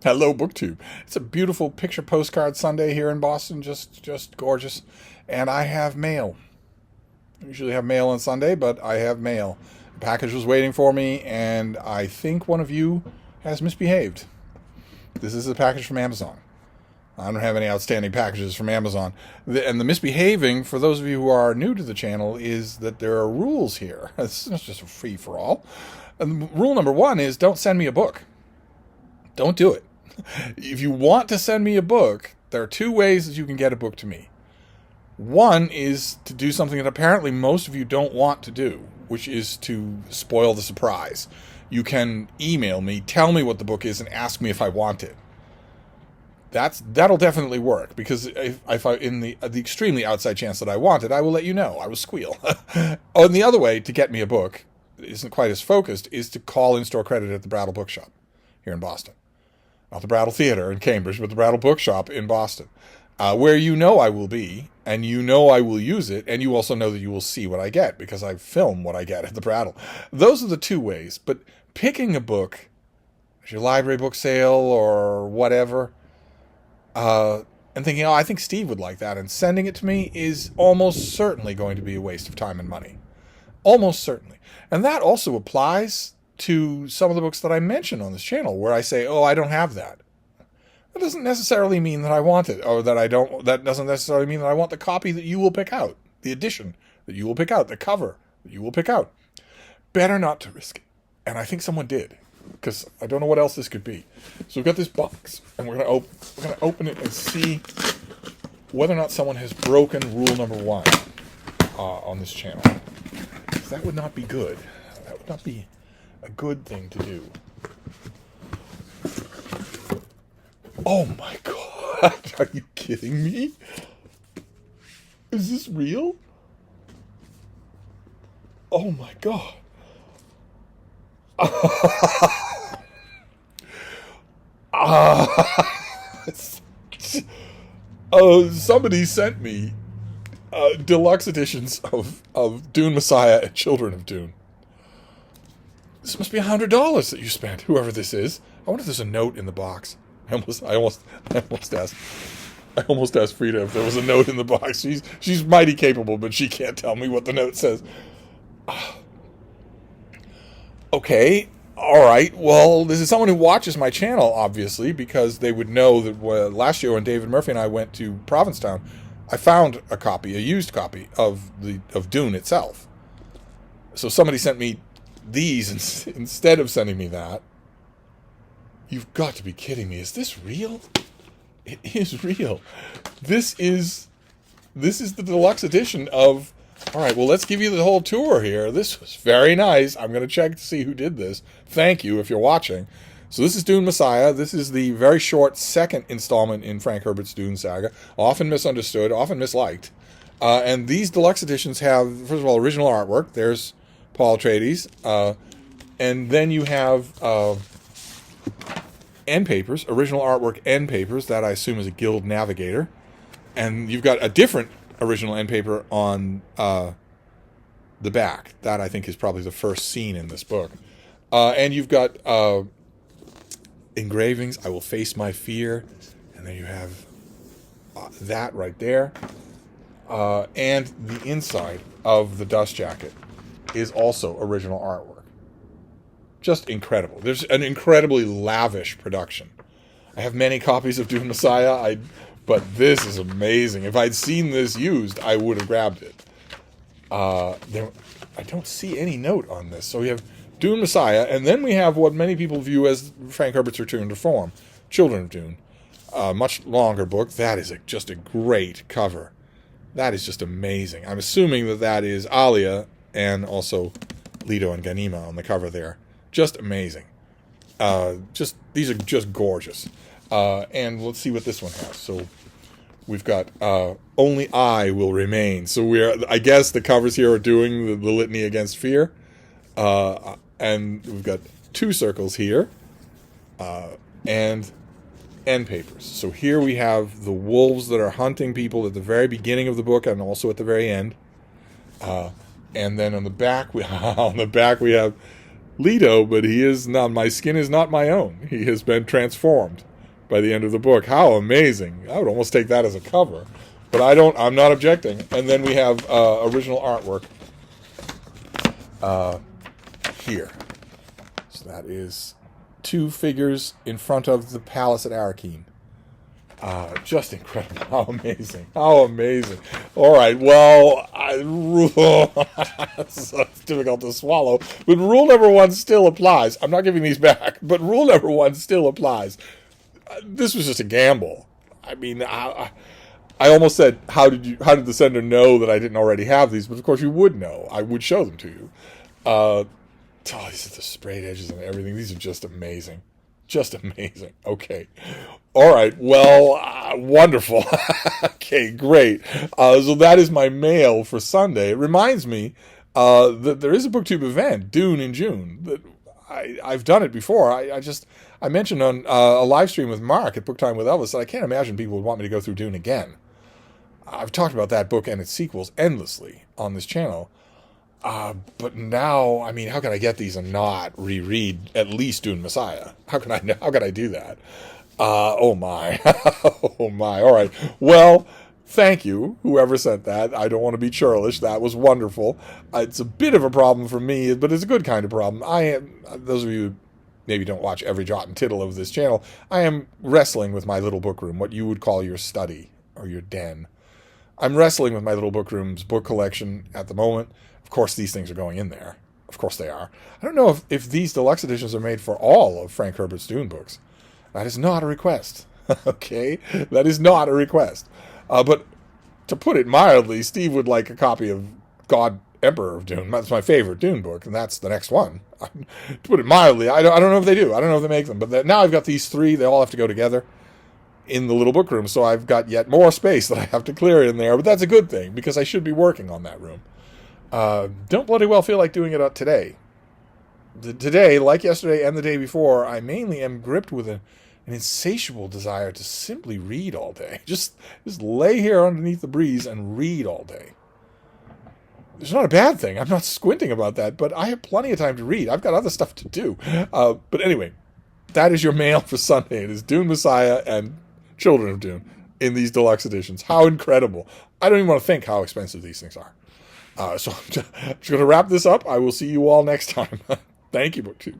Hello, BookTube. It's a beautiful picture postcard Sunday here in Boston, just gorgeous. And I have mail. I usually have mail on Sunday, but I have mail. The package was waiting for me, and I think one of you has misbehaved. This is a package from Amazon. I don't have any outstanding packages from Amazon. And the misbehaving, for those of you who are new to the channel, is that there are rules here. It's not just a free-for-all. And rule number one is don't send me a book. Don't do it. If you want to send me a book, there are two ways that you can get a book to me. One is to do something that apparently most of you don't want to do, which is to spoil the surprise. You can email me, tell me what the book is, and ask me if I want it. That'll definitely work, because if I, in the extremely outside chance that I want it, I will let you know. I will squeal. Oh, and the other way to get me a book isn't quite as focused, is to call in-store credit at the Brattle Bookshop here in Boston. Not the Brattle Theater in Cambridge, but the Brattle Bookshop in Boston, where you know I will be, and you know I will use it, and you also know that you will see what I get, because I film what I get at the Brattle. Those are the two ways, but picking a book at your library book sale or whatever, and thinking, oh, I think Steve would like that, and sending it to me is almost certainly going to be a waste of time and money. Almost certainly. And that also applies to some of the books that I mention on this channel, where I say, oh, I don't have that. That doesn't necessarily mean that I want it, or that I don't. That doesn't necessarily mean that I want the copy that you will pick out, the edition that you will pick out, the cover that you will pick out. Better not to risk it. And I think someone did, because I don't know what else this could be. So we've got this box, and we're going to open it and see whether or not someone has broken rule number one on this channel. That would not be good. That would not be a good thing to do. Oh my god, are you kidding me? Is this real? Oh my god. Somebody sent me deluxe editions of Dune Messiah and Children of Dune. This must be $100 that you spent, whoever this is. I wonder if there's a note in the box. I almost asked Frida if there was a note in the box. She's mighty capable, but she can't tell me what the note says. Okay, all right. Well, this is someone who watches my channel, obviously, because they would know that last year when David Murphy and I went to Provincetown, I found a used copy of Dune itself. So somebody sent me these instead of sending me that. You've got to be kidding me. Is this real? It is real. This is the deluxe edition of... All right, well, let's give you the whole tour here. This was very nice. I'm going to check to see who did this. Thank you if you're watching. So this is Dune Messiah. This is the very short second installment in Frank Herbert's Dune saga. Often misunderstood, often misliked. And these deluxe editions have, first of all, original artwork. There's Paul Atreides. And then you have end papers, original artwork end papers. That I assume is a Guild Navigator. And you've got a different original end paper on the back. That, I think, is probably the first scene in this book. And you've got engravings. I Will Face My Fear. And then you have that right there. And the inside of the dust jacket is also original artwork. Just incredible. There's an incredibly lavish production. I have many copies of Dune Messiah, but this is amazing. If I'd seen this used, I would have grabbed it. I don't see any note on this. So we have Dune Messiah, and then we have what many people view as Frank Herbert's return to form, Children of Dune. Much longer book. That is just a great cover. That is just amazing. I'm assuming that is Alia and also Leto and Ganima on the cover there. Just amazing. These are just gorgeous. And let's see what this one has. So we've got Only I Will Remain. So I guess the covers here are doing the litany against fear. And we've got two circles here. And end papers. So here we have the wolves that are hunting people at the very beginning of the book and also at the very end. And then on the back we have Leto, but he is not. My skin is not my own. He has been transformed by the end of the book. How amazing! I would almost take that as a cover, but I don't. I'm not objecting. And then we have original artwork here. So that is 2 figures in front of the palace at Arakeen. Just incredible. How amazing. How amazing. All right. Well, it's difficult to swallow. But rule number 1 still applies. I'm not giving these back, but rule number 1 still applies. This was just a gamble. I mean, I almost said, how did the sender know that I didn't already have these? But of course you would know. I would show them to you. These are the sprayed edges and everything. These are just amazing. Just amazing. Okay. All right. Well, wonderful. Okay, great. So that is my mail for Sunday. It reminds me that there is a BookTube event, Dune in June. That I've done it before. I mentioned on a live stream with Mark at Book Time with Elvis that I can't imagine people would want me to go through Dune again. I've talked about that book and its sequels endlessly on this channel. But now, I mean, how can I get these and not reread at least Dune Messiah? How can I do that? Oh my. Oh my. All right. Well, thank you, whoever sent that. I don't want to be churlish. That was wonderful. It's a bit of a problem for me, but it's a good kind of problem. Those of you who maybe don't watch every jot and tittle of this channel, I am wrestling with my little book room, what you would call your study or your den. I'm wrestling with my little book room's book collection at the moment. Of course, these things are going in there. Of course they are. I don't know if these deluxe editions are made for all of Frank Herbert's Dune books. That is not a request. Okay? That is not a request. But to put it mildly, Steve would like a copy of God, Emperor of Dune. That's my favorite Dune book, and that's the next one. To put it mildly, I don't know if they do. I don't know if they make them. But now I've got these 3. They all have to go together in the little book room, so I've got yet more space that I have to clear in there. But that's a good thing, because I should be working on that room. Don't bloody well feel like doing it today. Today, like yesterday and the day before, I mainly am gripped with an insatiable desire to simply read all day. Just lay here underneath the breeze and read all day. It's not a bad thing. I'm not squinting about that, but I have plenty of time to read. I've got other stuff to do. But anyway, that is your mail for Sunday. It is Dune Messiah and Children of Dune in these deluxe editions. How incredible. I don't even want to think how expensive these things are. So I'm just going to wrap this up. I will see you all next time. Thank you, BookTube.